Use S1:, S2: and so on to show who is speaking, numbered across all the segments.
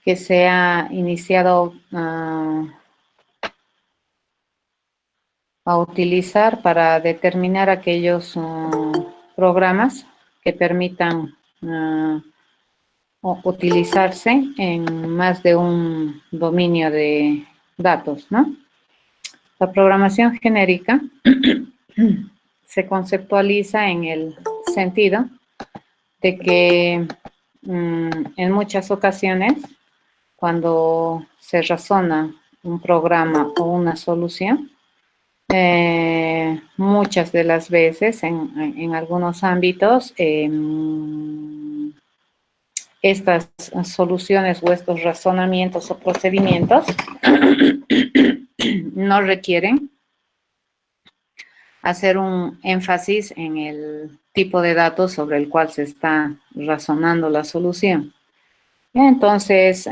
S1: que se ha iniciado a utilizar para determinar aquellos programas que permitan utilizarse en más de un dominio de datos, ¿no? La programación genérica se conceptualiza en el sentido de que en muchas ocasiones, cuando se razona un programa o una solución, muchas de las veces, en algunos ámbitos, estas soluciones o estos razonamientos o procedimientos no requieren hacer un énfasis en el tipo de datos sobre el cual se está razonando la solución. Entonces,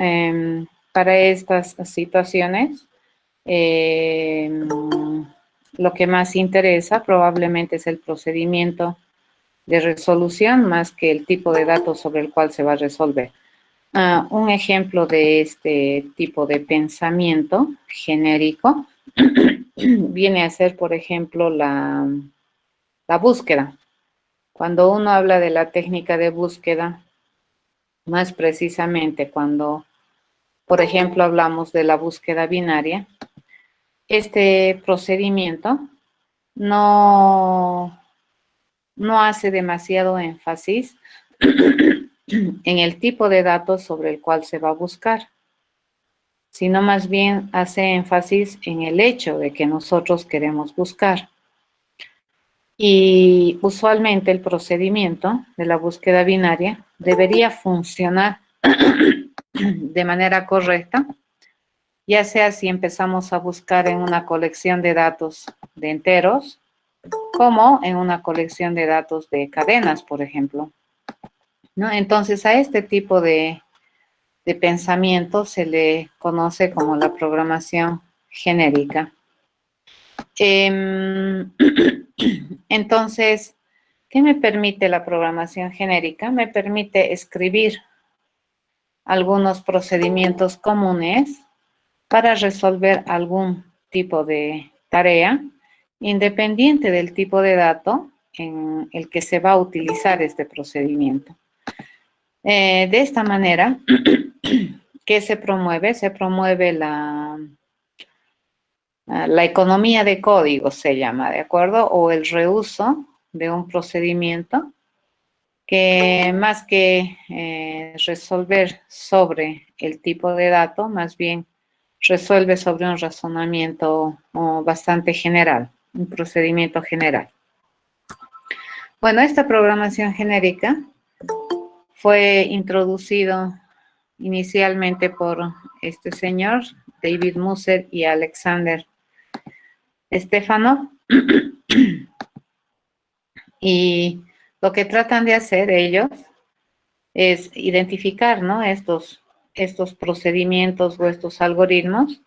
S1: para estas situaciones, lo que más interesa probablemente es el procedimiento de resolución más que el tipo de datos sobre el cual se va a resolver. Un ejemplo de este tipo de pensamiento genérico viene a ser, por ejemplo, la búsqueda. Cuando uno habla de la técnica de búsqueda, más precisamente cuando, por ejemplo, hablamos de la búsqueda binaria, este procedimiento no hace demasiado énfasis en el tipo de datos sobre el cual se va a buscar, sino más bien hace énfasis en el hecho de que nosotros queremos buscar. Y usualmente el procedimiento de la búsqueda binaria debería funcionar de manera correcta, ya sea si empezamos a buscar en una colección de datos de enteros, como en una colección de datos de cadenas, por ejemplo, ¿no? Entonces, a este tipo de pensamiento se le conoce como la programación genérica. Entonces, ¿qué me permite la programación genérica? Me permite escribir algunos procedimientos comunes para resolver algún tipo de tarea, independiente del tipo de dato en el que se va a utilizar este procedimiento. De esta manera, ¿qué se promueve? Se promueve la economía de código, se llama, ¿de acuerdo? O el reuso de un procedimiento que más que resolver sobre el tipo de dato, más bien resuelve sobre un razonamiento bastante general, un procedimiento general. Bueno, esta programación genérica fue introducido inicialmente por este señor, David Musser y Alexander Stefanov, y lo que tratan de hacer ellos es identificar, ¿no?, estos procedimientos o estos algoritmos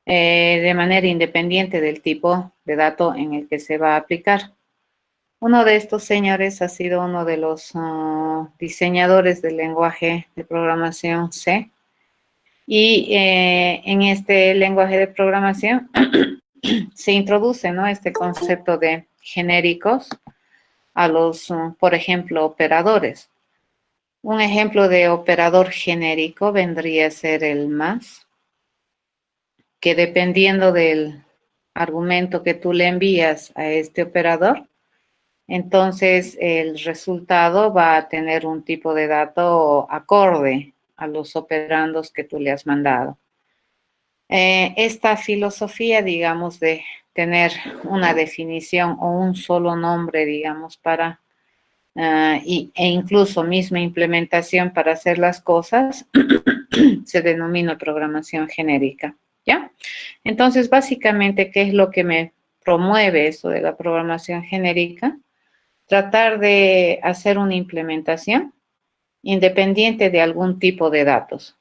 S1: de manera independiente del tipo de dato en el que se va a aplicar. Uno de estos señores ha sido uno de los diseñadores del lenguaje de programación C, y en este lenguaje de programación se introduce, ¿no?, este concepto de genéricos a los, por ejemplo, operadores. Un ejemplo de operador genérico vendría a ser el más, que dependiendo del argumento que tú le envías a este operador, entonces el resultado va a tener un tipo de dato acorde a los operandos que tú le has mandado. Esta filosofía, digamos, de tener una definición o un solo nombre, digamos, para e incluso misma implementación para hacer las cosas, se denomina programación genérica, ¿ya? Entonces, básicamente, ¿qué es lo que me promueve esto de la programación genérica? Tratar de hacer una implementación independiente de algún tipo de datos.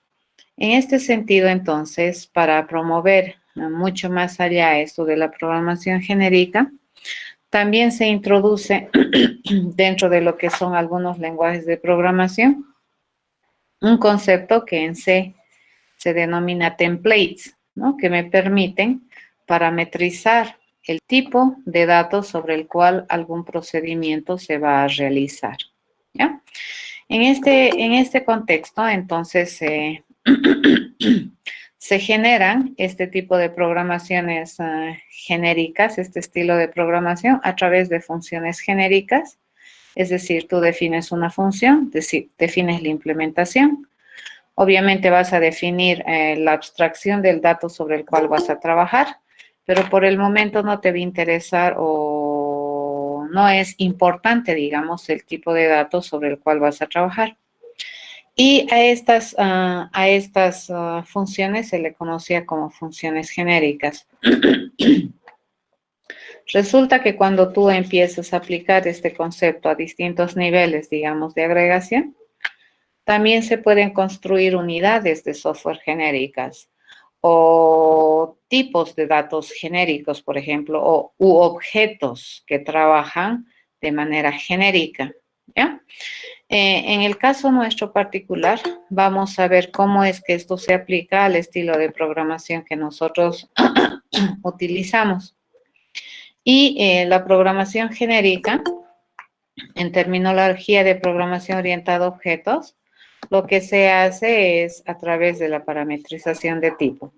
S1: En este sentido, entonces, para promover mucho más allá esto de la programación genérica, también se introduce dentro de lo que son algunos lenguajes de programación un concepto que en C se denomina templates, ¿no? Que me permiten parametrizar el tipo de datos sobre el cual algún procedimiento se va a realizar, ¿ya? En este contexto, entonces, se generan este tipo de programaciones genéricas, este estilo de programación, a través de funciones genéricas. Es decir, tú defines una función, defines la implementación. Obviamente vas a definir la abstracción del dato sobre el cual vas a trabajar, pero por el momento no te va a interesar o no es importante, digamos, el tipo de datos sobre el cual vas a trabajar. Y a estas funciones se le conocía como funciones genéricas. Resulta que cuando tú empiezas a aplicar este concepto a distintos niveles, digamos, de agregación, también se pueden construir unidades de software genéricas o tipos de datos genéricos, por ejemplo, u objetos que trabajan de manera genérica, ¿ya? En el caso nuestro particular, vamos a ver cómo es que esto se aplica al estilo de programación que nosotros utilizamos. Y la programación genérica, en terminología de programación orientada a objetos, lo que se hace es a través de la parametrización de tipo.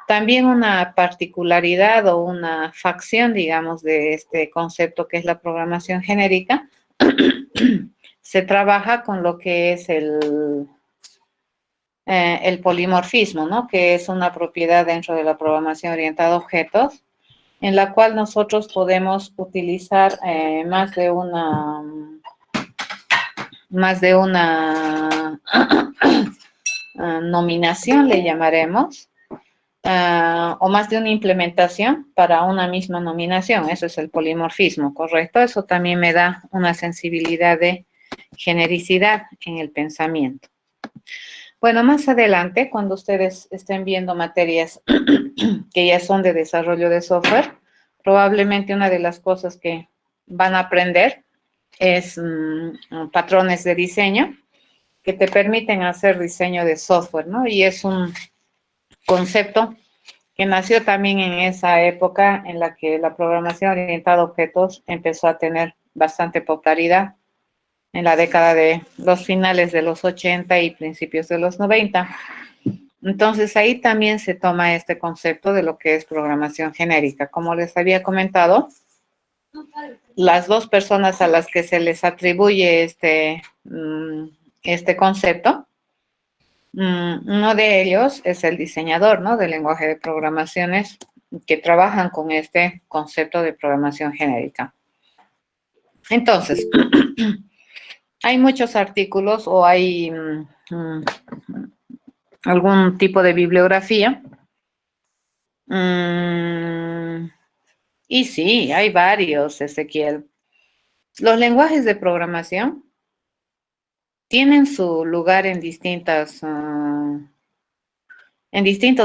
S1: También una particularidad o una facción, digamos, de este concepto que es la programación genérica, se trabaja con lo que es el polimorfismo, ¿no? Que es una propiedad dentro de la programación orientada a objetos, en la cual nosotros podemos utilizar más de una nominación, le llamaremos, o más de una implementación para una misma nominación. Eso es el polimorfismo, ¿correcto? Eso también me da una sensibilidad de genericidad en el pensamiento. Bueno, más adelante, cuando ustedes estén viendo materias que ya son de desarrollo de software, probablemente una de las cosas que van a aprender es patrones de diseño que te permiten hacer diseño de software, ¿no? Y es un concepto que nació también en esa época en la que la programación orientada a objetos empezó a tener bastante popularidad en la década de los finales de los 80 y principios de los 90. Entonces ahí también se toma este concepto de lo que es programación genérica. Como les había comentado, las dos personas a las que se les atribuye este concepto, uno de ellos es el diseñador, ¿no? Del lenguaje de programaciones que trabajan con este concepto de programación genérica. Entonces, hay muchos artículos o hay algún tipo de bibliografía. Y sí, hay varios, Ezequiel. Los lenguajes de programación tienen su lugar en distintos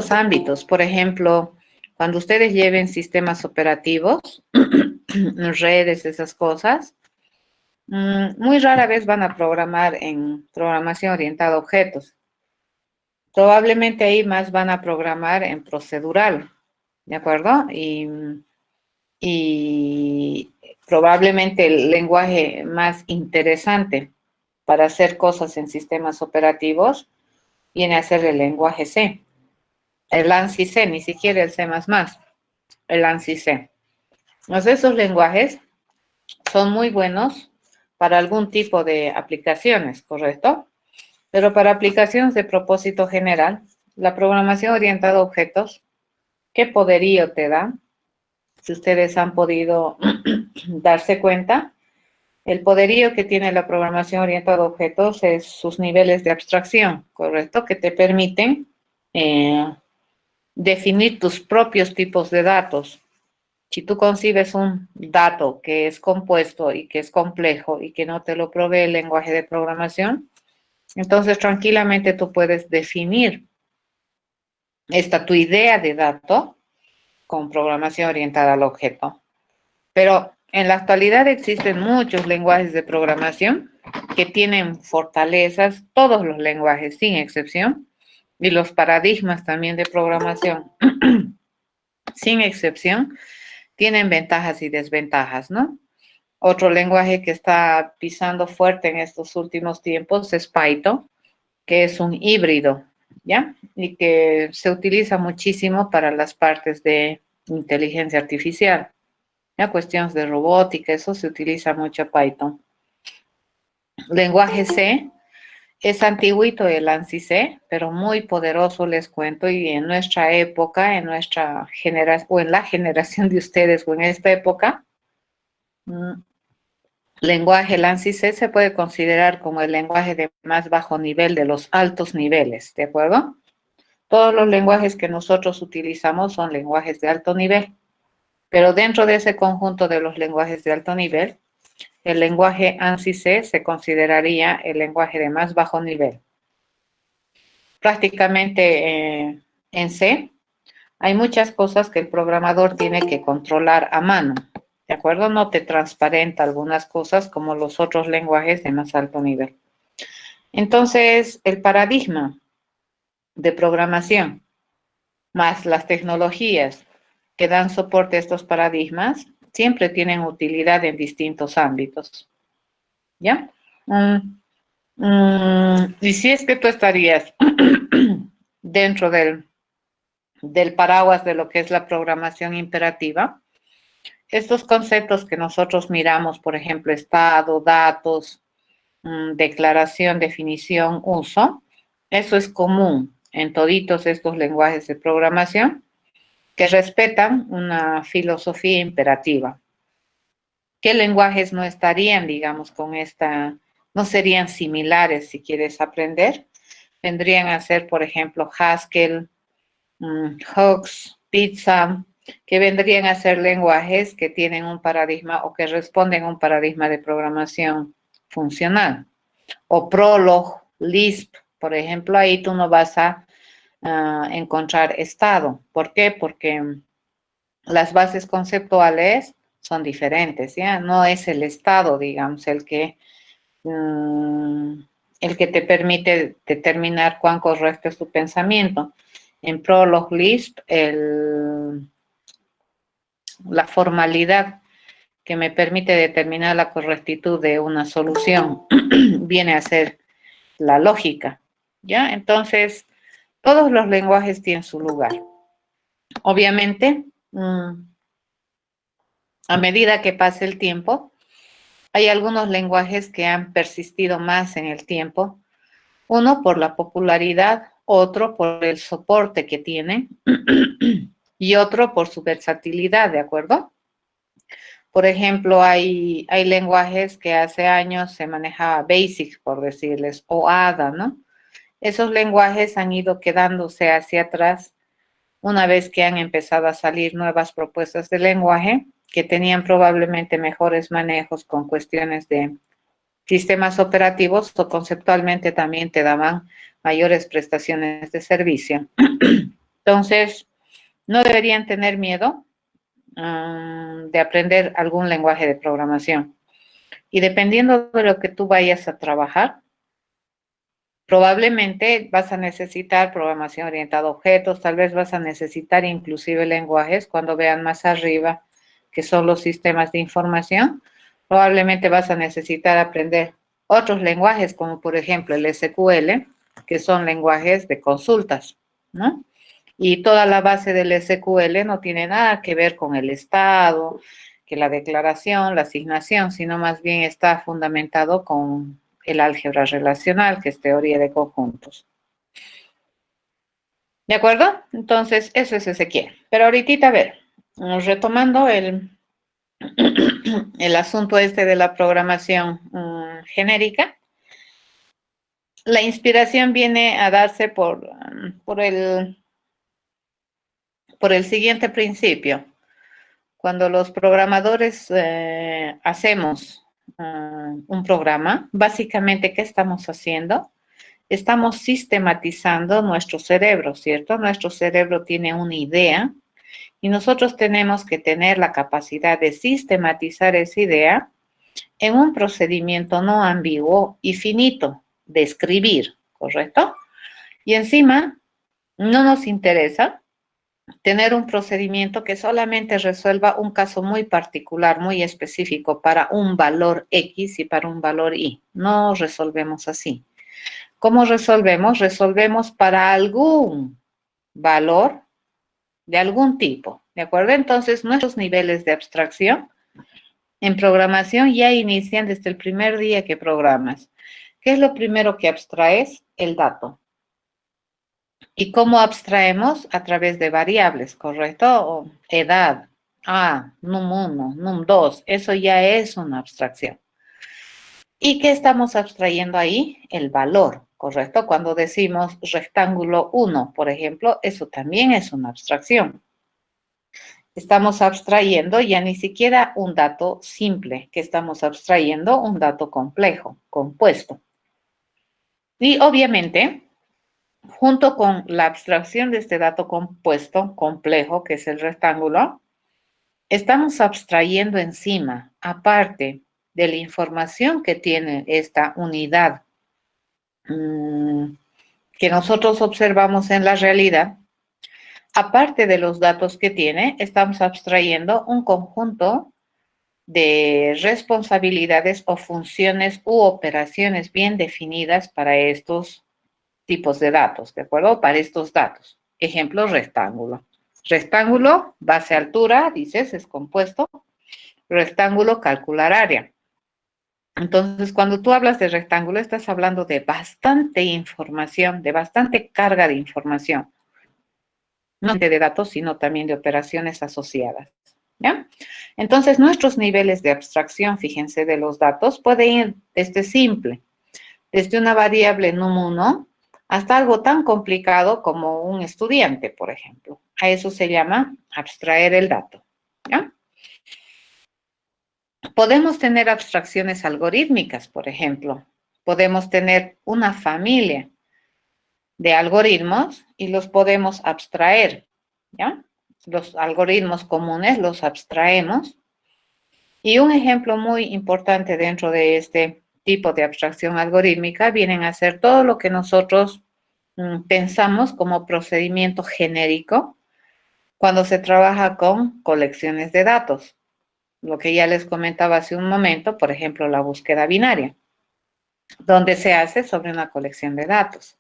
S1: ámbitos. Por ejemplo, cuando ustedes lleven sistemas operativos, redes, esas cosas, muy rara vez van a programar en programación orientada a objetos. Probablemente ahí más van a programar en procedural, ¿de acuerdo? Y probablemente el lenguaje más interesante para hacer cosas en sistemas operativos viene a ser el lenguaje C, el ANSI C, ni siquiera el C++, el ANSI C. Entonces, esos lenguajes son muy buenos para algún tipo de aplicaciones, ¿correcto? Pero para aplicaciones de propósito general, la programación orientada a objetos, ¿qué poderío te da? Si ustedes han podido darse cuenta, el poderío que tiene la programación orientada a objetos es sus niveles de abstracción, ¿correcto? Que te permiten definir tus propios tipos de datos. Si tú concibes un dato que es compuesto y que es complejo y que no te lo provee el lenguaje de programación, entonces tranquilamente tú puedes definir tu idea de dato con programación orientada al objeto. Pero en la actualidad existen muchos lenguajes de programación que tienen fortalezas, todos los lenguajes, sin excepción, y los paradigmas también de programación, sin excepción, tienen ventajas y desventajas, ¿no? Otro lenguaje que está pisando fuerte en estos últimos tiempos es Python, que es un híbrido, ¿ya? Y que se utiliza muchísimo para las partes de inteligencia artificial, ¿ya? Cuestiones de robótica, eso se utiliza mucho Python. Lenguaje C es antiguito el ANSI C, pero muy poderoso, les cuento, y en nuestra época, en nuestra generación, o en la generación de ustedes, o en esta época, lenguaje, el ANSI C se puede considerar como el lenguaje de más bajo nivel de los altos niveles, ¿de acuerdo? Todos los lenguajes que nosotros utilizamos son lenguajes de alto nivel, pero dentro de ese conjunto de los lenguajes de alto nivel, el lenguaje ANSI C se consideraría el lenguaje de más bajo nivel. Prácticamente en C hay muchas cosas que el programador tiene que controlar a mano, ¿de acuerdo? No te transparenta algunas cosas como los otros lenguajes de más alto nivel. Entonces, el paradigma de programación más las tecnologías que dan soporte a estos paradigmas siempre tienen utilidad en distintos ámbitos, ¿ya? Y si es que tú estarías dentro del paraguas de lo que es la programación imperativa, estos conceptos que nosotros miramos, por ejemplo, estado, datos, declaración, definición, uso, eso es común en toditos estos lenguajes de programación que respetan una filosofía imperativa. ¿Qué lenguajes no estarían, digamos, con esta, no serían similares si quieres aprender? Vendrían a ser, por ejemplo, Haskell, Hooks, Pizza, que vendrían a ser lenguajes que tienen un paradigma o que responden a un paradigma de programación funcional. O Prolog, Lisp, por ejemplo, ahí tú no vas a encontrar estado. ¿Por qué? Porque las bases conceptuales son diferentes, ¿ya? No es el estado, digamos, el que te permite determinar cuán correcto es tu pensamiento. En Prolog Lisp, la formalidad que me permite determinar la correctitud de una solución viene a ser la lógica, ¿ya? Entonces, todos los lenguajes tienen su lugar. Obviamente, a medida que pase el tiempo, hay algunos lenguajes que han persistido más en el tiempo, uno por la popularidad, otro por el soporte que tiene y otro por su versatilidad, ¿de acuerdo? Por ejemplo, hay lenguajes que hace años se manejaba BASIC, por decirles, o ADA, ¿no? Esos lenguajes han ido quedándose hacia atrás una vez que han empezado a salir nuevas propuestas de lenguaje que tenían probablemente mejores manejos con cuestiones de sistemas operativos o conceptualmente también te daban mayores prestaciones de servicio. Entonces, no deberían tener miedo de aprender algún lenguaje de programación. Y dependiendo de lo que tú vayas a trabajar, probablemente vas a necesitar programación orientada a objetos, tal vez vas a necesitar inclusive lenguajes cuando vean más arriba, que son los sistemas de información, probablemente vas a necesitar aprender otros lenguajes, como por ejemplo el SQL, que son lenguajes de consultas, ¿no? Y toda la base del SQL no tiene nada que ver con el estado, que la declaración, la asignación, sino más bien está fundamentado con el álgebra relacional, que es teoría de conjuntos. ¿De acuerdo? Entonces, eso es Ezequiel. Pero ahorita, a ver, retomando el asunto este de la programación genérica, la inspiración viene a darse por el siguiente principio. Cuando los programadores hacemos un programa, básicamente, ¿qué estamos haciendo? Estamos sistematizando nuestro cerebro, ¿cierto? Nuestro cerebro tiene una idea y nosotros tenemos que tener la capacidad de sistematizar esa idea en un procedimiento no ambiguo y finito de escribir, ¿correcto? Y encima, no nos interesa tener un procedimiento que solamente resuelva un caso muy particular, muy específico para un valor X y para un valor Y. No resolvemos así. ¿Cómo resolvemos? Resolvemos para algún valor de algún tipo, ¿de acuerdo? Entonces, nuestros niveles de abstracción en programación ya inician desde el primer día que programas. ¿Qué es lo primero que abstraes? El dato. ¿Y cómo abstraemos? A través de variables, ¿correcto? Edad, num1, num2, eso ya es una abstracción. ¿Y qué estamos abstrayendo ahí? El valor, ¿correcto? Cuando decimos rectángulo 1, por ejemplo, eso también es una abstracción. Estamos abstrayendo ya ni siquiera un dato simple, que estamos abstrayendo un dato complejo, compuesto. Y obviamente, junto con la abstracción de este dato compuesto, complejo, que es el rectángulo, estamos abstrayendo encima, aparte de la información que tiene esta unidad que nosotros observamos en la realidad, aparte de los datos que tiene, estamos abstrayendo un conjunto de responsabilidades o funciones u operaciones bien definidas para estos tipos de datos, ¿de acuerdo? Para estos datos. Ejemplo, rectángulo. Rectángulo, base altura, dices, es compuesto. Rectángulo, calcular área. Entonces, cuando tú hablas de rectángulo, estás hablando de bastante información, de bastante carga de información. No de datos, sino también de operaciones asociadas. ¿Ya? Entonces, nuestros niveles de abstracción, fíjense, de los datos pueden ir desde simple, desde una variable num1 hasta algo tan complicado como un estudiante, por ejemplo. A eso se llama abstraer el dato. ¿Ya? Podemos tener abstracciones algorítmicas, por ejemplo. Podemos tener una familia de algoritmos y los podemos abstraer, ¿ya? Los algoritmos comunes los abstraemos. Y un ejemplo muy importante dentro de este tipo de abstracción algorítmica vienen a ser todo lo que nosotros pensamos como procedimiento genérico cuando se trabaja con colecciones de datos. Lo que ya les comentaba hace un momento, por ejemplo, la búsqueda binaria, donde se hace sobre una colección de datos,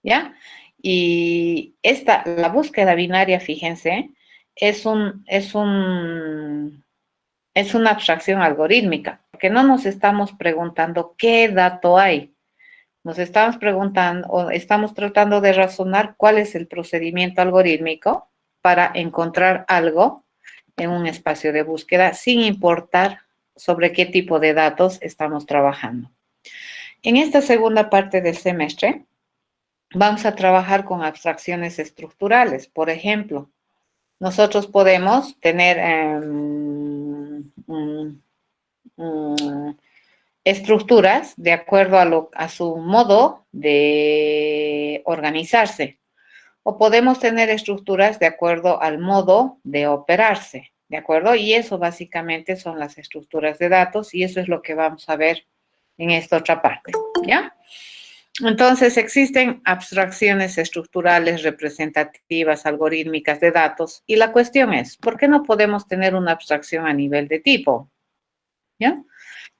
S1: ¿ya? Y la búsqueda binaria, fíjense, es una abstracción algorítmica, porque no nos estamos preguntando qué dato hay. Nos estamos preguntando o estamos tratando de razonar cuál es el procedimiento algorítmico para encontrar algo en un espacio de búsqueda sin importar sobre qué tipo de datos estamos trabajando. En esta segunda parte del semestre vamos a trabajar con abstracciones estructurales. Por ejemplo, nosotros podemos tener estructuras de acuerdo a su modo de organizarse. O podemos tener estructuras de acuerdo al modo de operarse, ¿de acuerdo? Y eso básicamente son las estructuras de datos y eso es lo que vamos a ver en esta otra parte, ¿ya? Entonces, existen abstracciones estructurales, representativas, algorítmicas de datos y la cuestión es, ¿por qué no podemos tener una abstracción a nivel de tipo? ¿Ya?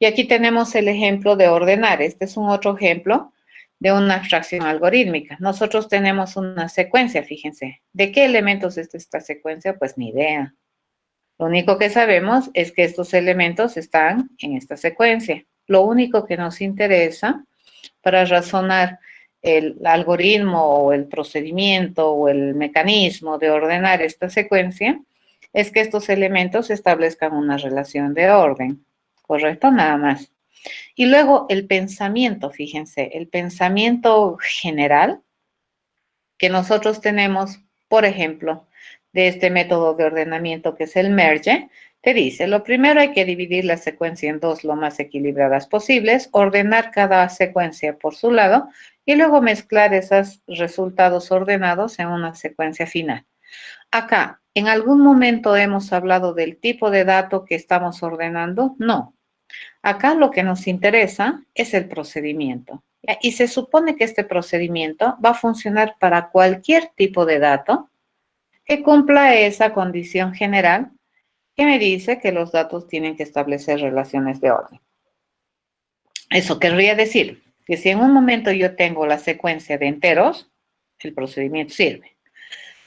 S1: Y aquí tenemos el ejemplo de ordenar. Este es un otro ejemplo de una abstracción algorítmica. Nosotros tenemos una secuencia, fíjense. ¿De qué elementos es esta secuencia? Pues ni idea. Lo único que sabemos es que estos elementos están en esta secuencia. Lo único que nos interesa para razonar el algoritmo o el procedimiento o el mecanismo de ordenar esta secuencia es que estos elementos establezcan una relación de orden. ¿Correcto? Nada más. Y luego el pensamiento, fíjense, el pensamiento general que nosotros tenemos, por ejemplo, de este método de ordenamiento que es el merge, te dice, lo primero hay que dividir la secuencia en dos lo más equilibradas posibles, ordenar cada secuencia por su lado y luego mezclar esos resultados ordenados en una secuencia final. Acá, ¿en algún momento hemos hablado del tipo de dato que estamos ordenando? No. Acá lo que nos interesa es el procedimiento. ¿Ya? Y se supone que este procedimiento va a funcionar para cualquier tipo de dato que cumpla esa condición general que me dice que los datos tienen que establecer relaciones de orden. Eso querría decir que si en un momento yo tengo la secuencia de enteros, el procedimiento sirve.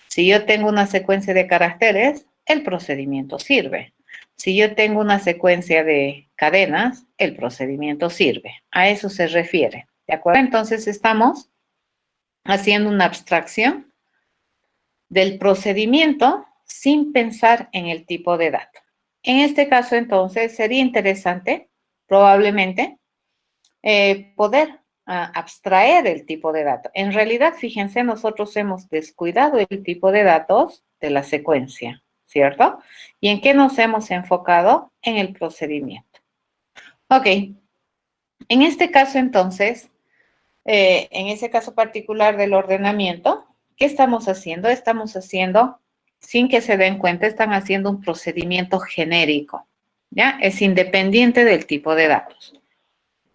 S1: Si yo tengo una secuencia de caracteres, el procedimiento sirve. Si yo tengo una secuencia de cadenas, el procedimiento sirve. A eso se refiere. ¿De acuerdo? Entonces estamos haciendo una abstracción del procedimiento sin pensar en el tipo de dato. En este caso, entonces, sería interesante, probablemente, poder abstraer el tipo de dato. En realidad, fíjense, nosotros hemos descuidado el tipo de datos de la secuencia, ¿cierto? ¿Y en qué nos hemos enfocado? En el procedimiento. Ok, en este caso entonces, en ese caso particular del ordenamiento, ¿qué estamos haciendo? Estamos haciendo, sin que se den cuenta, están haciendo un procedimiento genérico, ¿ya? Es independiente del tipo de datos.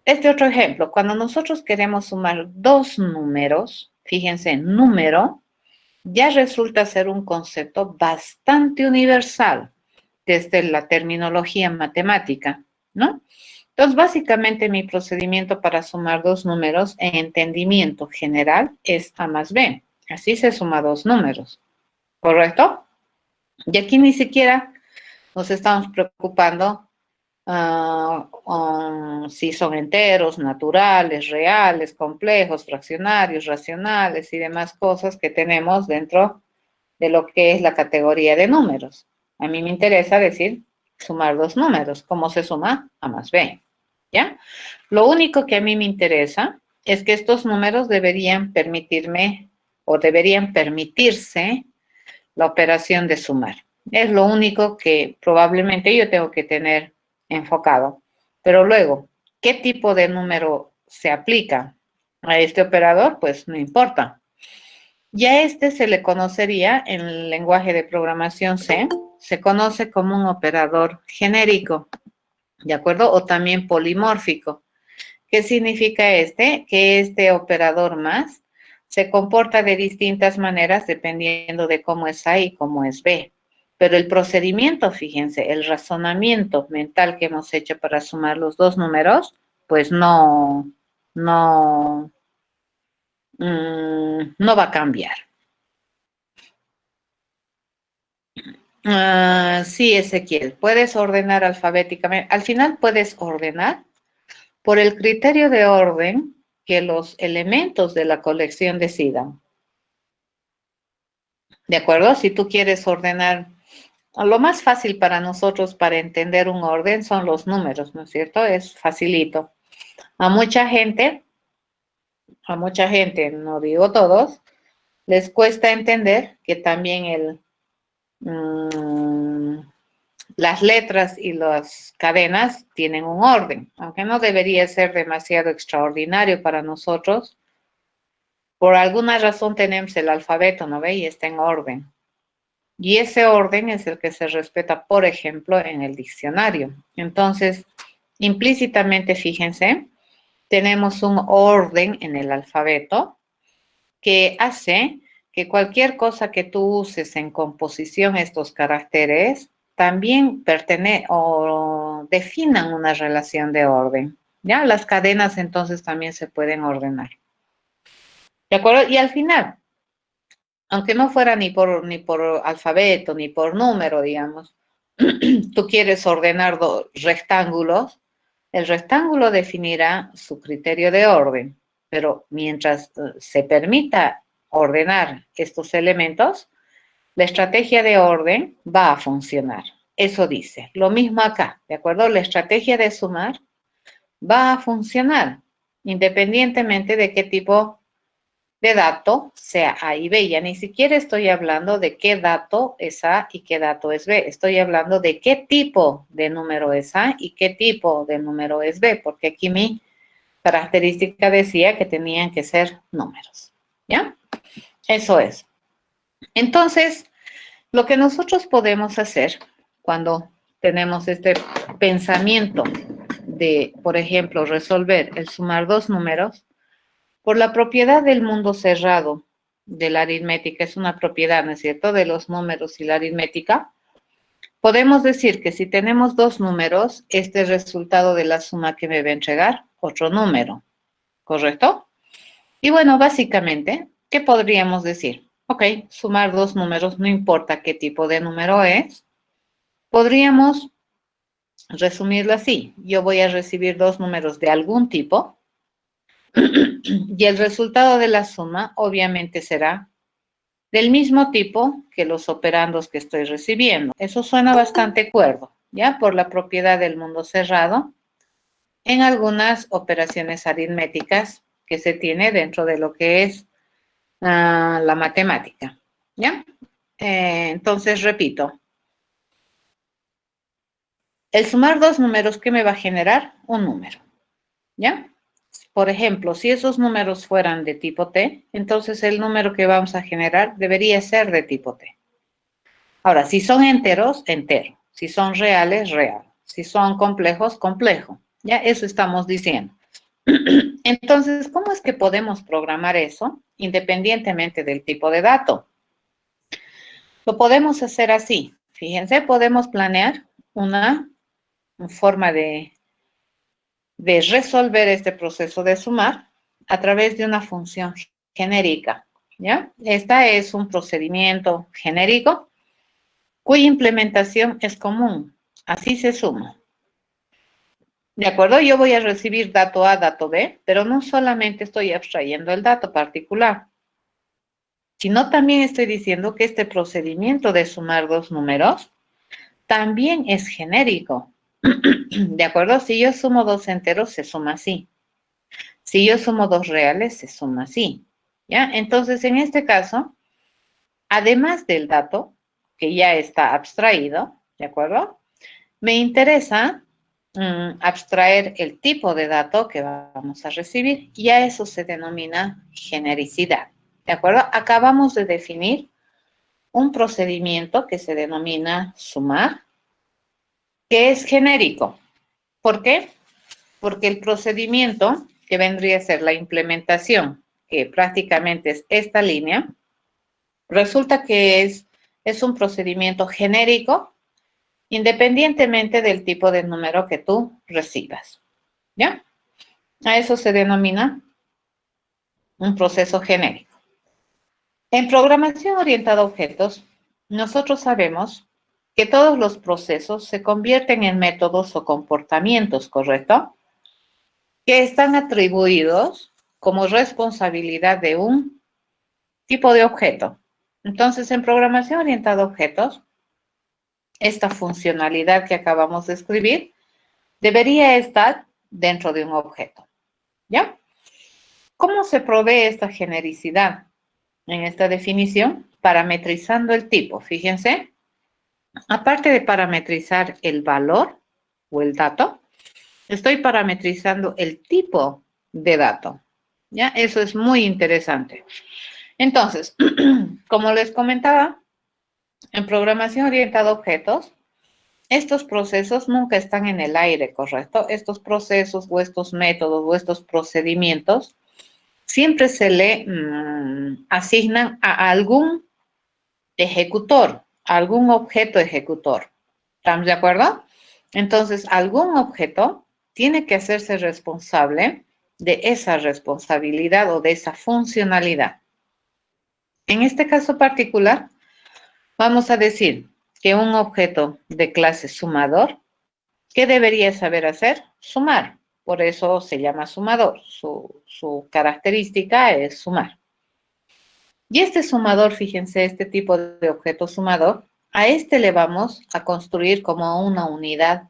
S1: Este otro ejemplo, cuando nosotros queremos sumar dos números, fíjense, número, ya resulta ser un concepto bastante universal desde la terminología matemática, ¿no? Entonces, básicamente mi procedimiento para sumar dos números en entendimiento general es A más B. Así se suma dos números, ¿correcto? Y aquí ni siquiera nos estamos preocupando si son enteros, naturales, reales, complejos, fraccionarios, racionales y demás cosas que tenemos dentro de lo que es la categoría de números. A mí me interesa decir sumar dos números. ¿Cómo se suma? A más B. ¿Ya? Lo único que a mí me interesa es que estos números deberían permitirme o deberían permitirse la operación de sumar. Es lo único que probablemente yo tengo que tener enfocado. Pero luego, ¿qué tipo de número se aplica a este operador? Pues no importa. Y a este se le conocería en el lenguaje de programación C, se conoce como un operador genérico, ¿de acuerdo? O también polimórfico. ¿Qué significa este? Que este operador más se comporta de distintas maneras dependiendo de cómo es A y cómo es B. Pero el procedimiento, fíjense, el razonamiento mental que hemos hecho para sumar los dos números, pues no va a cambiar. Sí, Ezequiel, puedes ordenar alfabéticamente. Al final puedes ordenar por el criterio de orden que los elementos de la colección decidan. ¿De acuerdo? Si tú quieres ordenar, lo más fácil para nosotros para entender un orden son los números, ¿no es cierto? Es facilito. A mucha gente, no digo todos, les cuesta entender que también las letras y las cadenas tienen un orden, aunque no debería ser demasiado extraordinario para nosotros. Por alguna razón tenemos el alfabeto, ¿no ve? Y está en orden. Y ese orden es el que se respeta, por ejemplo, en el diccionario. Entonces, implícitamente, fíjense, tenemos un orden en el alfabeto que hace que cualquier cosa que tú uses en composición, estos caracteres, también o definan una relación de orden. ¿Ya? Las cadenas entonces también se pueden ordenar. ¿De acuerdo? Y al final, aunque no fuera ni por alfabeto, ni por número, digamos, tú quieres ordenar dos rectángulos, el rectángulo definirá su criterio de orden, pero mientras se permita ordenar estos elementos, la estrategia de orden va a funcionar. Eso dice. Lo mismo acá, ¿de acuerdo? La estrategia de sumar va a funcionar independientemente de qué tipo de dato sea A y B. Ya ni siquiera estoy hablando de qué dato es A y qué dato es B. Estoy hablando de qué tipo de número es A y qué tipo de número es B, porque aquí mi característica decía que tenían que ser números. ¿Ya? Eso es. Entonces, lo que nosotros podemos hacer cuando tenemos este pensamiento de, por ejemplo, resolver el sumar dos números, por la propiedad del mundo cerrado de la aritmética, es una propiedad, ¿no es cierto?, de los números y la aritmética, podemos decir que si tenemos dos números, este es el resultado de la suma que me va a entregar otro número, ¿correcto? Y bueno, básicamente, ¿qué podríamos decir? Ok, sumar dos números, no importa qué tipo de número es. Podríamos resumirlo así. Yo voy a recibir dos números de algún tipo y el resultado de la suma obviamente será del mismo tipo que los operandos que estoy recibiendo. Eso suena bastante cuerdo, ¿ya? Por la propiedad del mundo cerrado en algunas operaciones aritméticas que se tiene dentro de lo que es la matemática, ¿ya? Entonces, repito, el sumar dos números, ¿qué me va a generar? Un número, ¿ya? Por ejemplo, si esos números fueran de tipo T, entonces el número que vamos a generar debería ser de tipo T. Ahora, si son enteros, entero. Si son reales, real. Si son complejos, complejo. Ya, eso estamos diciendo. Entonces, ¿cómo es que podemos programar eso independientemente del tipo de dato? Lo podemos hacer así. Fíjense, podemos planear una forma de resolver este proceso de sumar a través de una función genérica, ¿ya? Esta es un procedimiento genérico cuya implementación es común. Así se suma. ¿De acuerdo? Yo voy a recibir dato A, dato B, pero no solamente estoy abstrayendo el dato particular, sino también estoy diciendo que este procedimiento de sumar dos números también es genérico. ¿De acuerdo? Si yo sumo dos enteros, se suma así. Si yo sumo dos reales, se suma así. ¿Ya? Entonces, en este caso, además del dato, que ya está abstraído, ¿de acuerdo? Me interesa abstraer el tipo de dato que vamos a recibir y a eso se denomina genericidad. ¿De acuerdo? Acabamos de definir un procedimiento que se denomina sumar, que es genérico. ¿Por qué? Porque el procedimiento, que vendría a ser la implementación, que prácticamente es esta línea, resulta que es un procedimiento genérico independientemente del tipo de número que tú recibas. ¿Ya? A eso se denomina un proceso genérico. En programación orientada a objetos, nosotros sabemos que todos los procesos se convierten en métodos o comportamientos, ¿correcto? Que están atribuidos como responsabilidad de un tipo de objeto. Entonces, en programación orientada a objetos, esta funcionalidad que acabamos de escribir debería estar dentro de un objeto. ¿Ya? ¿Cómo se provee esta genericidad? En esta definición, parametrizando el tipo. Fíjense, aparte de parametrizar el valor o el dato, estoy parametrizando el tipo de dato. ¿Ya? Eso es muy interesante. Entonces, como les comentaba, en programación orientada a objetos, estos procesos nunca están en el aire, ¿correcto? Estos procesos o estos métodos o estos procedimientos siempre se le asignan a algún ejecutor, a algún objeto ejecutor. ¿Estamos de acuerdo? Entonces, algún objeto tiene que hacerse responsable de esa responsabilidad o de esa funcionalidad. En este caso particular, vamos a decir que un objeto de clase sumador, ¿qué debería saber hacer? Sumar. Por eso se llama sumador. Su característica es sumar. Y este sumador, fíjense, este tipo de objeto sumador, a este le vamos a construir como una unidad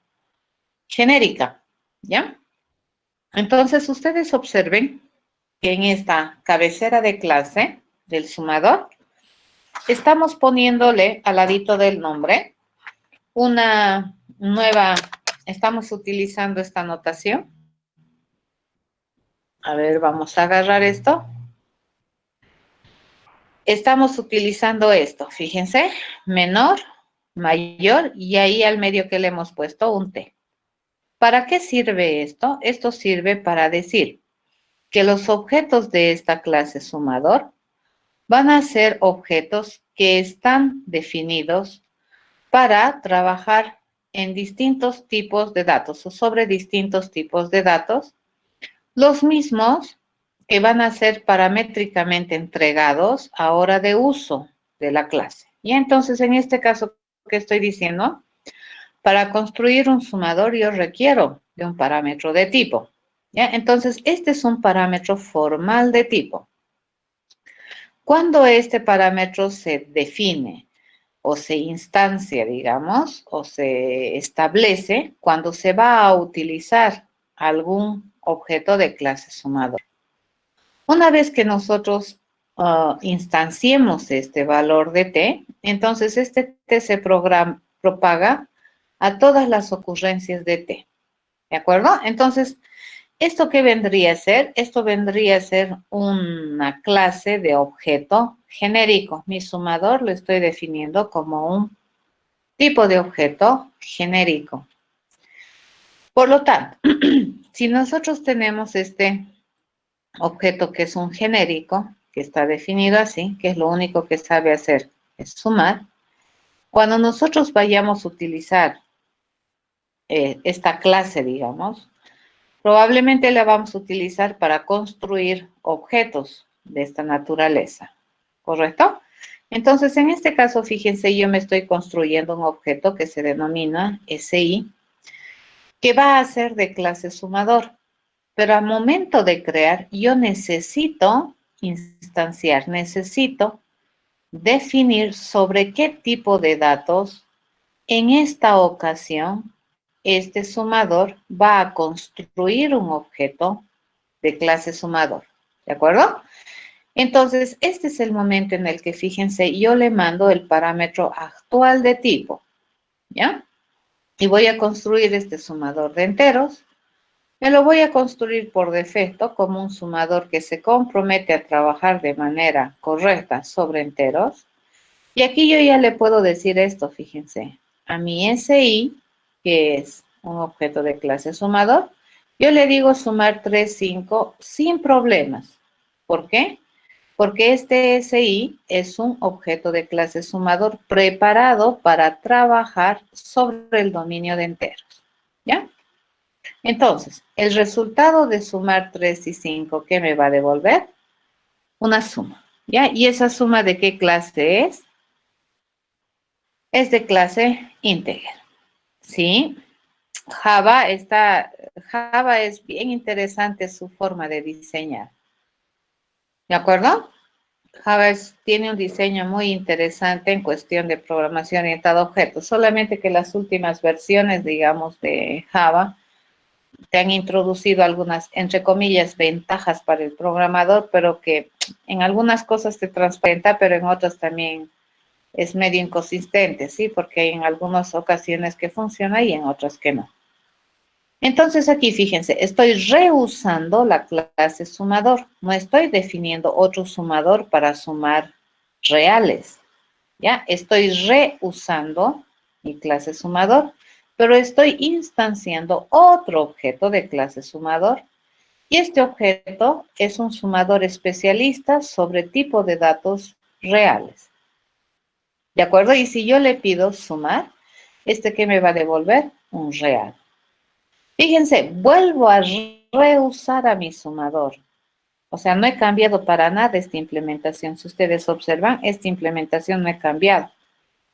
S1: genérica, ¿ya? Entonces, ustedes observen que en esta cabecera de clase del sumador, estamos poniéndole al ladito del nombre una nueva, estamos utilizando esta notación. A ver, vamos a agarrar esto. Estamos utilizando esto, fíjense, menor, mayor, y ahí al medio que le hemos puesto un T. ¿Para qué sirve esto? Esto sirve para decir que los objetos de esta clase sumador van a ser objetos que están definidos para trabajar en distintos tipos de datos o sobre distintos tipos de datos, los mismos que van a ser paramétricamente entregados a hora de uso de la clase. Y entonces, en este caso que estoy diciendo, para construir un sumador yo requiero de un parámetro de tipo. ¿Ya? Entonces, este es un parámetro formal de tipo. Cuando este parámetro se define o se instancia, digamos, o se establece, cuando se va a utilizar algún objeto de clase sumador. Una vez que nosotros instanciemos este valor de t, entonces este t se propaga a todas las ocurrencias de t. ¿De acuerdo? Entonces, ¿esto qué vendría a ser? Esto vendría a ser una clase de objeto genérico. Mi sumador lo estoy definiendo como un tipo de objeto genérico. Por lo tanto, si nosotros tenemos este objeto que es un genérico, que está definido así, que es lo único que sabe hacer es sumar, cuando nosotros vayamos a utilizar esta clase, digamos, probablemente la vamos a utilizar para construir objetos de esta naturaleza, ¿correcto? Entonces, en este caso, fíjense, yo me estoy construyendo un objeto que se denomina SI, que va a ser de clase sumador. Pero al momento de crear, yo necesito instanciar, necesito definir sobre qué tipo de datos en esta ocasión este sumador va a construir un objeto de clase sumador. ¿De acuerdo? Entonces, este es el momento en el que, fíjense, yo le mando el parámetro actual de tipo, ¿ya? Y voy a construir este sumador de enteros. Me lo voy a construir por defecto como un sumador que se compromete a trabajar de manera correcta sobre enteros. Y aquí yo ya le puedo decir esto, fíjense. A mi SI, que es un objeto de clase sumador, yo le digo sumar 3, 5 sin problemas. ¿Por qué? Porque este SI es un objeto de clase sumador preparado para trabajar sobre el dominio de enteros. ¿Ya? Entonces, el resultado de sumar 3 y 5, ¿qué me va a devolver? Una suma, ¿ya? ¿Y esa suma de qué clase es? Es de clase integer, ¿sí? Java es bien interesante su forma de diseñar, ¿de acuerdo? Java tiene un diseño muy interesante en cuestión de programación orientada a objetos, solamente que las últimas versiones, digamos, de Java te han introducido algunas, entre comillas, ventajas para el programador, pero que en algunas cosas te transparenta, pero en otras también es medio inconsistente, ¿sí? Porque hay en algunas ocasiones que funciona y en otras que no. Entonces aquí, fíjense, estoy reusando la clase sumador. No estoy definiendo otro sumador para sumar reales, ¿ya? Estoy reusando mi clase sumador, pero estoy instanciando otro objeto de clase sumador. Y este objeto es un sumador especialista sobre tipo de datos reales. ¿De acuerdo? Y si yo le pido sumar, ¿qué me va a devolver? Un real. Fíjense, vuelvo a reusar a mi sumador. O sea, no he cambiado para nada esta implementación. Si ustedes observan, esta implementación no he cambiado.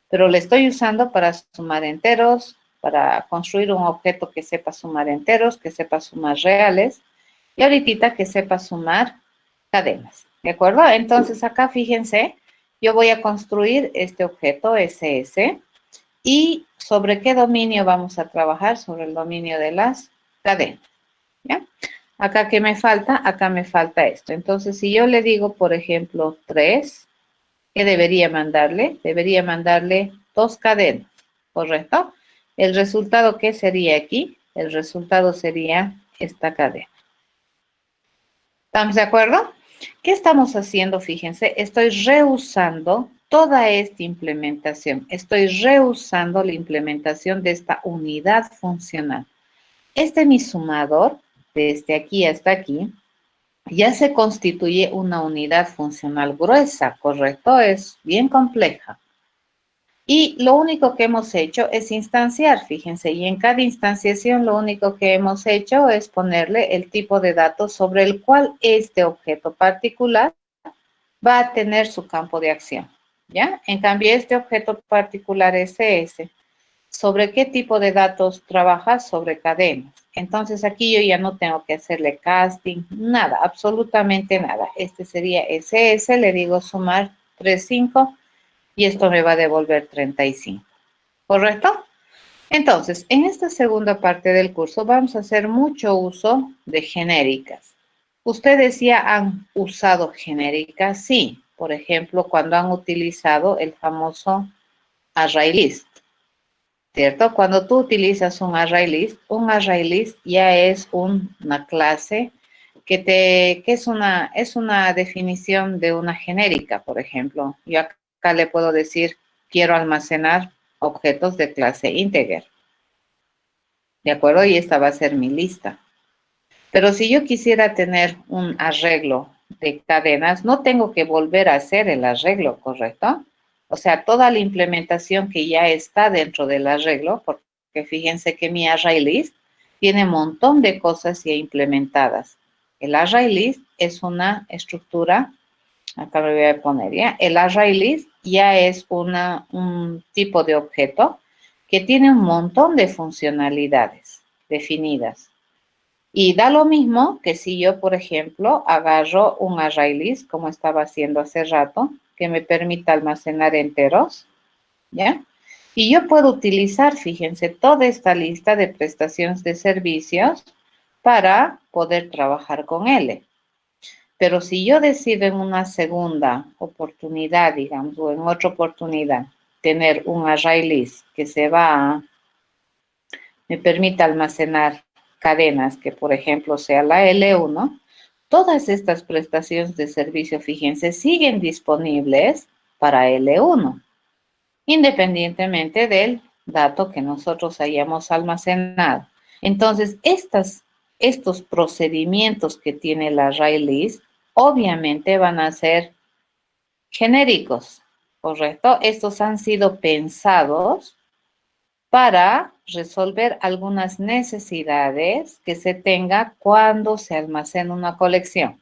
S1: Pero le estoy usando para sumar enteros, para construir un objeto que sepa sumar enteros, que sepa sumar reales, y ahorita que sepa sumar cadenas, ¿de acuerdo? Entonces acá fíjense, yo voy a construir este objeto SS, y ¿sobre qué dominio vamos a trabajar? Sobre el dominio de las cadenas, ¿ya? Acá, ¿qué me falta? Acá me falta esto. Entonces, si yo le digo, por ejemplo, 3, ¿qué debería mandarle? Debería mandarle 2 cadenas, ¿correcto? El resultado, ¿qué sería aquí? El resultado sería esta cadena. ¿Estamos de acuerdo? ¿Qué estamos haciendo? Fíjense, estoy reusando toda esta implementación. Estoy reusando la implementación de esta unidad funcional. este mi sumador, desde aquí hasta aquí, ya se constituye una unidad funcional gruesa, ¿correcto? Es bien compleja. Y lo único que hemos hecho es instanciar, fíjense, y en cada instanciación lo único que hemos hecho es ponerle el tipo de datos sobre el cual este objeto particular va a tener su campo de acción, ¿ya? En cambio, este objeto particular SS, ¿sobre qué tipo de datos trabaja? Sobre cadenas. Entonces, aquí yo ya no tengo que hacerle casting, nada, absolutamente nada. Este sería SS, le digo sumar 35 y esto me va a devolver 35, ¿correcto? Entonces, en esta segunda parte del curso vamos a hacer mucho uso de genéricas. ¿Ustedes ya han usado genéricas? Sí. Por ejemplo, cuando han utilizado el famoso array list, ¿cierto? Cuando tú utilizas un array list ya es una clase que es una definición de una genérica, por ejemplo. Yo acá le puedo decir, quiero almacenar objetos de clase integer. ¿De acuerdo? Y esta va a ser mi lista. Pero si yo quisiera tener un arreglo de cadenas, no tengo que volver a hacer el arreglo, ¿correcto? O sea, toda la implementación que ya está dentro del arreglo, porque fíjense que mi array list tiene un montón de cosas ya implementadas. El array list es una estructura, acá me voy a poner ya, el array list ya es un tipo de objeto que tiene un montón de funcionalidades definidas. Y da lo mismo que si yo, por ejemplo, agarro un array list, como estaba haciendo hace rato, que me permita almacenar enteros, ¿ya? Y yo puedo utilizar, fíjense, toda esta lista de prestaciones de servicios para poder trabajar con L. Pero si yo decido en una segunda oportunidad, digamos, o en otra oportunidad, tener un array list que me permita almacenar cadenas, que por ejemplo sea la L1, todas estas prestaciones de servicio, fíjense, siguen disponibles para L1, independientemente del dato que nosotros hayamos almacenado. Entonces, estos procedimientos que tiene la array list, obviamente van a ser genéricos, ¿correcto? Estos han sido pensados para resolver algunas necesidades que se tenga cuando se almacena una colección,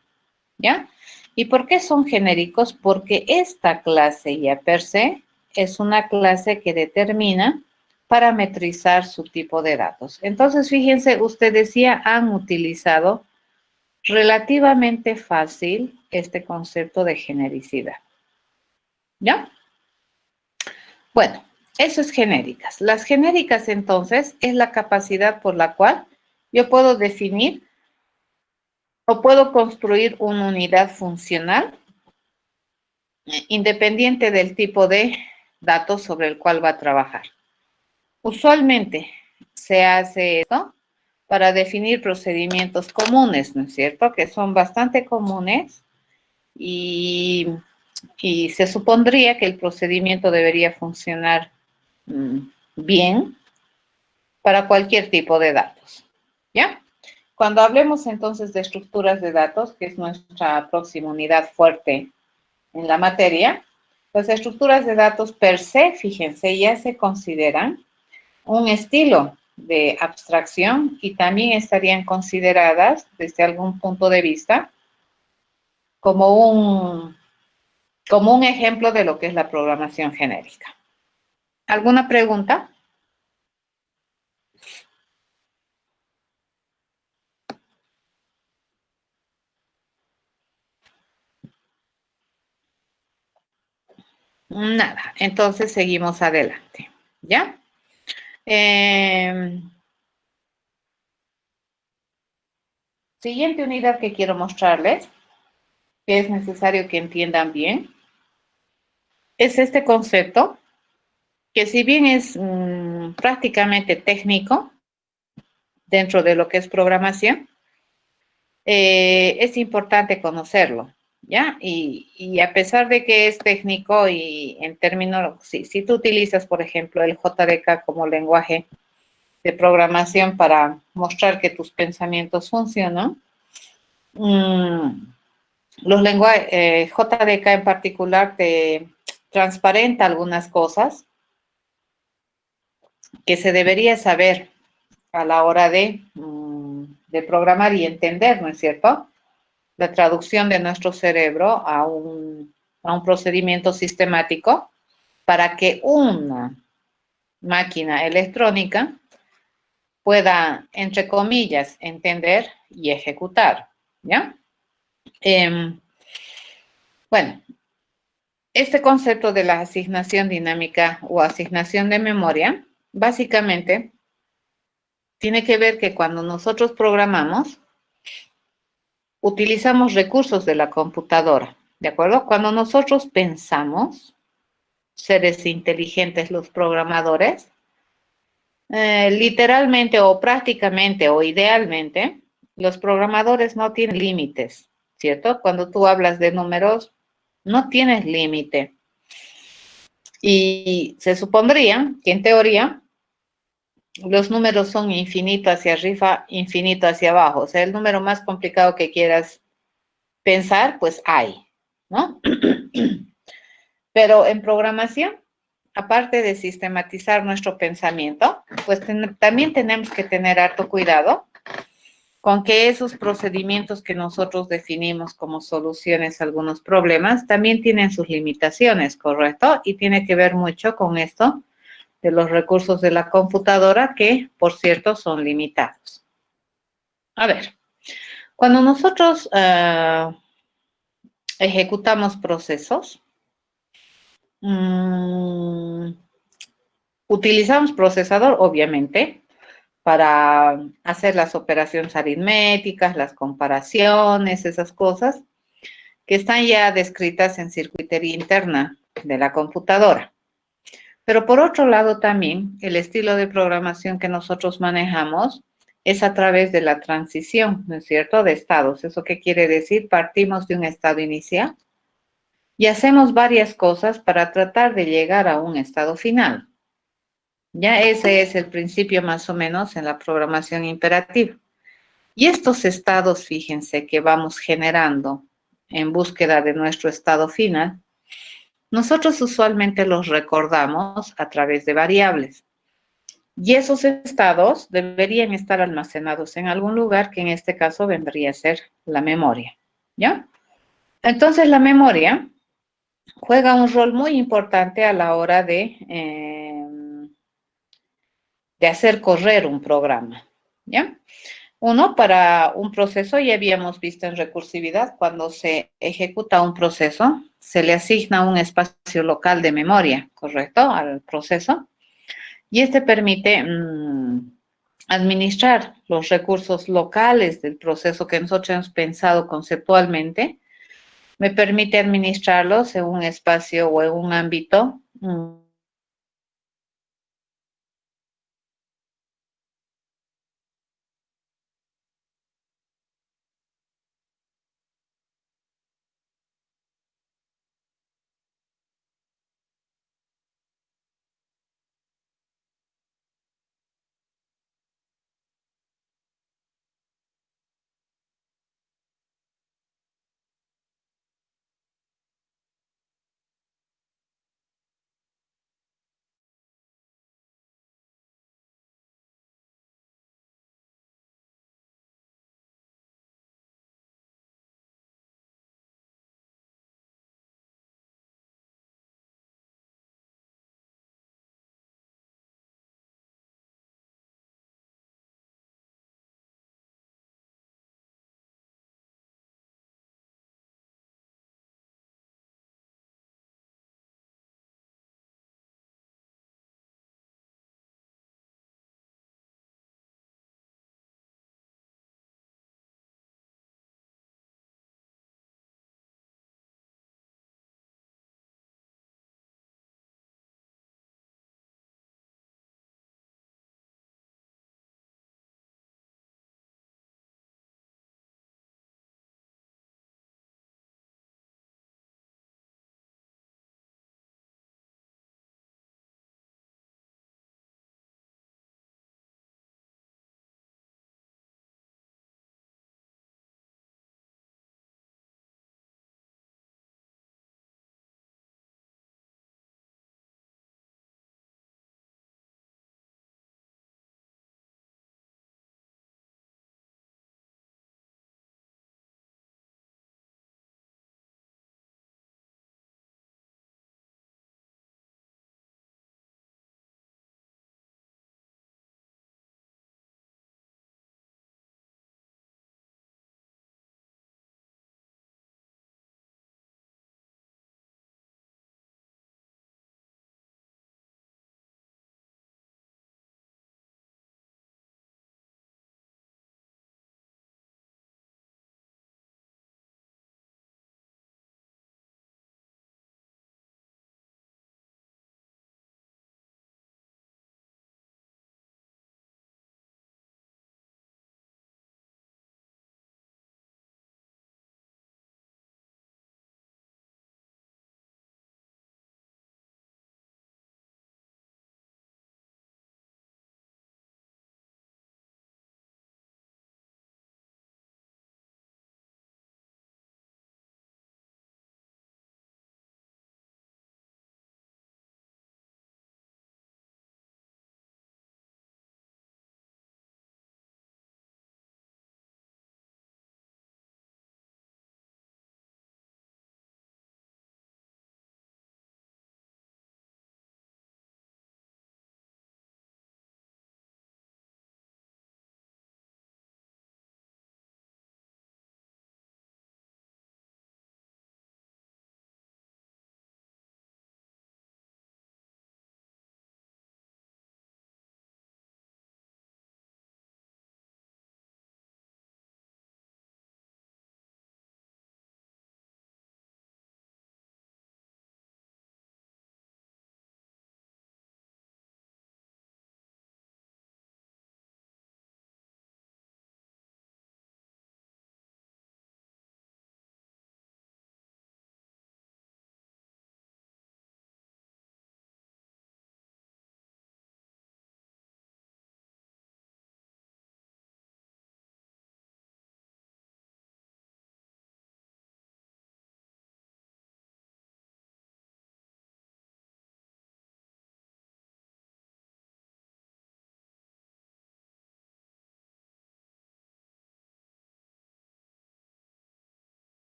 S1: ¿ya? ¿Y por qué son genéricos? Porque esta clase ya per se es una clase que determina parametrizar su tipo de datos. Entonces, fíjense, ustedes ya han utilizado relativamente fácil este concepto de genericidad, ¿ya? Bueno, eso es genéricas. Las genéricas, entonces, es la capacidad por la cual yo puedo definir o puedo construir una unidad funcional independiente del tipo de datos sobre el cual va a trabajar. Usualmente se hace esto para definir procedimientos comunes, ¿no es cierto? Que son bastante comunes y se supondría que el procedimiento debería funcionar bien para cualquier tipo de datos, ¿ya? Cuando hablemos entonces de estructuras de datos, que es nuestra próxima unidad fuerte en la materia, las estructuras de datos per se, fíjense, ya se consideran un estilo de abstracción y también estarían consideradas desde algún punto de vista como un ejemplo de lo que es la programación genérica. ¿Alguna pregunta? Nada, entonces seguimos adelante, ¿ya? Siguiente unidad que quiero mostrarles, que es necesario que entiendan bien, es este concepto, que si bien es prácticamente técnico dentro de lo que es programación, es importante conocerlo, ¿ya? Y a pesar de que es técnico y en términos, si tú utilizas, por ejemplo, el JDK como lenguaje de programación para mostrar que tus pensamientos funcionan. Los lenguajes, JDK en particular te transparenta algunas cosas que se debería saber a la hora de programar y entender, ¿no es cierto? La traducción de nuestro cerebro a un procedimiento sistemático para que una máquina electrónica pueda, entre comillas, entender y ejecutar, ¿ya? Bueno, este concepto de la asignación dinámica o asignación de memoria, básicamente, tiene que ver que cuando nosotros programamos, utilizamos recursos de la computadora, ¿de acuerdo? Cuando nosotros pensamos, seres inteligentes los programadores, literalmente o prácticamente o idealmente, los programadores no tienen límites, ¿cierto? Cuando tú hablas de números, no tienes límite. Y se supondría que en teoría los números son infinito hacia arriba, infinito hacia abajo. O sea, el número más complicado que quieras pensar, pues hay, ¿no? Pero en programación, aparte de sistematizar nuestro pensamiento, pues también tenemos que tener harto cuidado con que esos procedimientos que nosotros definimos como soluciones a algunos problemas también tienen sus limitaciones, ¿correcto? Y tiene que ver mucho con esto de los recursos de la computadora que, por cierto, son limitados. A ver, cuando nosotros ejecutamos procesos, utilizamos procesador, obviamente, para hacer las operaciones aritméticas, las comparaciones, esas cosas que están ya descritas en circuitería interna de la computadora. Pero por otro lado también, el estilo de programación que nosotros manejamos es a través de la transición, ¿no es cierto?, de estados. ¿Eso qué quiere decir? Partimos de un estado inicial y hacemos varias cosas para tratar de llegar a un estado final. Ya ese es el principio más o menos en la programación imperativa. Y estos estados, fíjense, que vamos generando en búsqueda de nuestro estado final, nosotros usualmente los recordamos a través de variables. Y esos estados deberían estar almacenados en algún lugar, que en este caso vendría a ser la memoria, ¿ya? Entonces, la memoria juega un rol muy importante a la hora de hacer correr un programa, ¿ya? Uno, para un proceso, ya habíamos visto en recursividad, cuando se ejecuta un proceso, se le asigna un espacio local de memoria, ¿correcto?, al proceso. Y este permite administrar los recursos locales del proceso que nosotros hemos pensado conceptualmente. Me permite administrarlos en un espacio o en un ámbito